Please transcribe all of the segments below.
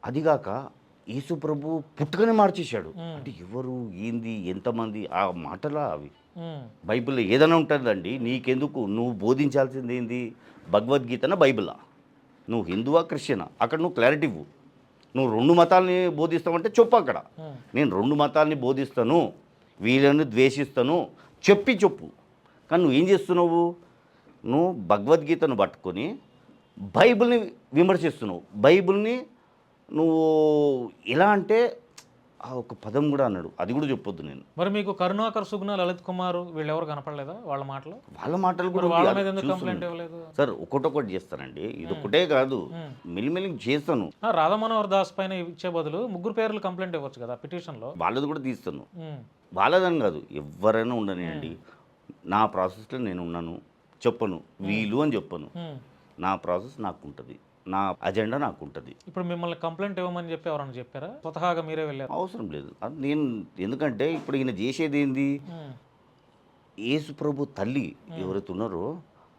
అదిగాక యేసు ప్రభు పుట్టుకనే మార్చేశాడు. ఉమ్, అంటే ఎవరు, ఏంది, ఎంతమంది, ఆ మాటలా అవి. ఉమ్, బైబిల్లో ఏదైనా ఉంటుందండి, నీకెందుకు, నువ్వు బోధించాల్సింది ఏంది, భగవద్గీతనా బైబిలా? నువ్వు హిందువా క్రిస్టియనా, అక్కడ నువ్వు క్లారిటీ ఇవ్వు. నువ్వు రెండు మతాలని బోధిస్తావంటే చెప్పు అక్కడ. ఉమ్, నేను రెండు మతాలని బోధిస్తాను, వీళ్ళని ద్వేషిస్తాను చెప్పు. కానీ నువ్వు ఏం చేస్తున్నావు, నువ్వు భగవద్గీతను పట్టుకొని బైబిల్ని విమర్శిస్తున్నావు. బైబిల్ని నువ్వు ఎలా అంటే ఆ ఒక పదం కూడా అన్నాడు, అది కూడా చెప్పొద్దు నేను. మరి మీకు కరుణాకర్ సుగుణ లలిత్ కుమార్ వీళ్ళెవరు కనపడలేదా వాళ్ళ మాటలు? వాళ్ళ మాటలు కూడా మరి వాళ్ళ ఉంది, మీద అది ఎందుకు కంప్లైంట్ చూస్తున్నాను. ఇవ్వలేదు? సార్ ఒకటొకటి చేస్తానండి, ఇది ఒకటే కాదు, ఉమ్. మెల్లిమెల్లి చేస్తాను. రాధా మనోహర్ దాస్ పైన ఇచ్చే బదులు ముగ్గురు పేర్లు కంప్లైంట్ ఇవ్వచ్చు కదా పిటిషన్లో. వాళ్ళది కూడా తీస్తాను. ఉమ్, వాళ్ళదని కాదు, ఎవరైనా ఉండనియండి, నా ప్రాసెస్లో నేను ఉన్నాను, చెప్పను వీలు అని చెప్పను. ఉమ్. నా ప్రాసెస్ నాకు ఉంటుంది, నా అజెండా నాకు ఉంటుంది. ఇప్పుడు మిమ్మల్ని కంప్లైంట్ ఇవ్వమని చెప్పి ఎవరైనా చెప్పారా? స్వతహాగా మీరే వెళ్ళారు? అవసరం లేదు అది నేను, ఎందుకంటే ఇప్పుడు ఈయన చేసేది ఏంది, ఉమ్, యేసు ప్రభు తల్లి ఎవరైతే ఉన్నారో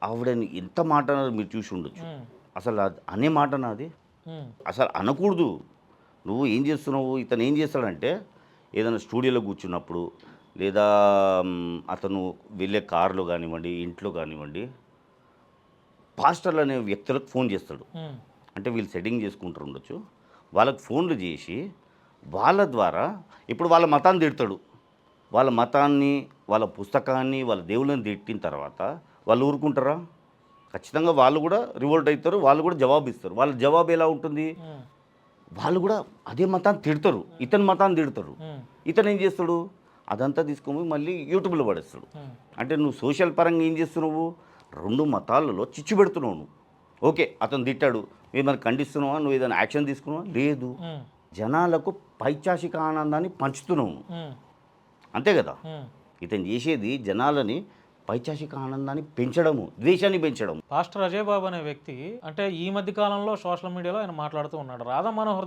ఆవిడని ఎంత మాట అన్నారో మీరు చూసి ఉండొచ్చు. ఉమ్, అసలు అది అనే మాట నాది, ఉమ్, అసలు అనకూడదు. నువ్వు ఏం చేస్తున్నావు, ఇతను ఏం చేస్తాడంటే ఏదైనా స్టూడియోలో కూర్చున్నప్పుడు, లేదా అతను వెళ్ళే కారులో కానివ్వండి, ఇంట్లో కానివ్వండి, పాస్టర్లు అనే వ్యక్తులకు ఫోన్ చేస్తాడు. ఉమ్, అంటే వీళ్ళు సెట్టింగ్ చేసుకుంటూ ఉండొచ్చు, వాళ్ళకి ఫోన్లు చేసి వాళ్ళ ద్వారా ఇప్పుడు వాళ్ళ మతాన్ని తిడతాడు. వాళ్ళ మతాన్ని, వాళ్ళ పుస్తకాన్ని, వాళ్ళ దేవుళ్ళని తిట్టిన తర్వాత వాళ్ళు ఊరుకుంటారా? ఖచ్చితంగా వాళ్ళు కూడా రివోల్ట్ అవుతారు, వాళ్ళు కూడా జవాబు ఇస్తారు. వాళ్ళ జవాబు ఎలా ఉంటుంది, ఉమ్, వాళ్ళు కూడా అదే మతాన్ని తిడతారు, ఇతని మతాన్ని తిడతారు. ఉమ్, ఇతను ఏం చేస్తాడు, అదంతా తీసుకొని మళ్ళీ యూట్యూబ్లో పడేస్తాడు. ఉమ్, అంటే నువ్వు సోషల్ పరంగా ఏం చేస్తున్నావు, రెండు మతాలలో చిచ్చు పెడుతున్నావు నువ్వు. ఓకే, అతను తిట్టాడు, ఏమైనా ఖండిస్తున్నావా, నువ్వు ఏదైనా యాక్షన్ తీసుకున్నావా? లేదు. ఉమ్, జనాలకు పైచాసిక ఆనందాన్ని పంచుతున్నావు, ఉమ్, అంతే కదా. ఉమ్. ఇతను చేసేది జనాలని పైచాసిక ఆనందాన్ని పెంచడము, ద్వేషాన్ని పెంచడం. పాస్టర్ అజయ్ బాబు అనే వ్యక్తి అంటే ఈ మధ్య కాలంలో సోషల్ మీడియాలో ఆయన మాట్లాడుతూ ఉన్నాడు రాధా మనోహర్